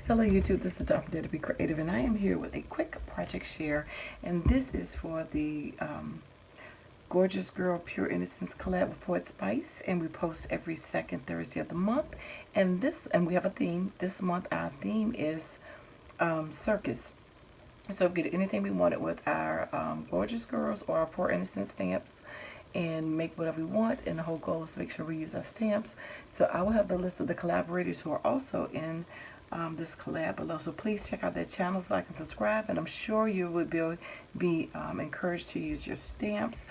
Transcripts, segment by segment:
Hello YouTube, this is DaretoBeCreative, and I am here with a quick project share, and this is for the Gorjuss Girl Pure Innocence Collab with Poetspice, and we post every second Thursday of the month. And we have a theme. This month our theme is circus. So we get anything we wanted with our Gorjuss Girls or our Pure Innocence stamps, and make whatever we want, and the whole goal is to make sure we use our stamps. So I will have the list of the collaborators who are also in this collab below, so please check out their channels, like and subscribe, and I'm sure you would be encouraged to use your stamps.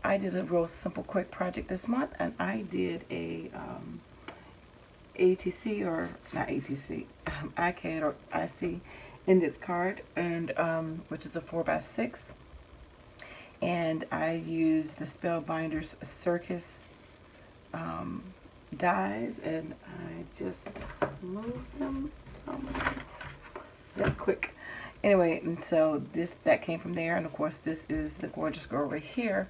I did a real simple quick project this month, and I did a ATC, or not ATC, iCAD or IC index card, and which is a 4x6, and I used the Spellbinders Circus dies, and I just moved them somewhere that quick. Anyway, and so that came from there, and of course this is the Gorjuss Girl right here,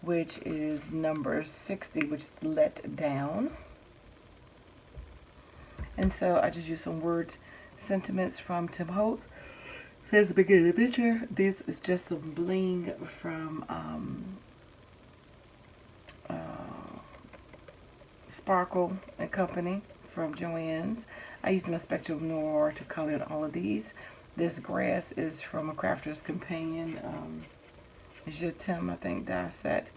which is number 60, which is Let Down. And so I just used some word sentiments from Tim Holtz. Says the beginning of the picture. This is just some bling from Sparkle and Company from Joann's. I used my Spectrum Noir to color all of these. This grass is from a Crafter's Companion, Je T'aime, I think, die set.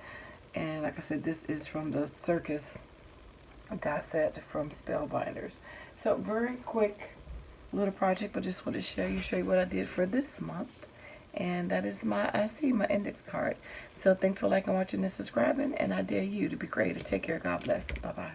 And like I said, this is from the Circus die set from Spellbinders. So very quick little project, but just want to show you what I did for this month. And that is my IC, my index card. So thanks for liking, watching, and subscribing. And I dare you to be creative. Take care. God bless. Bye-bye.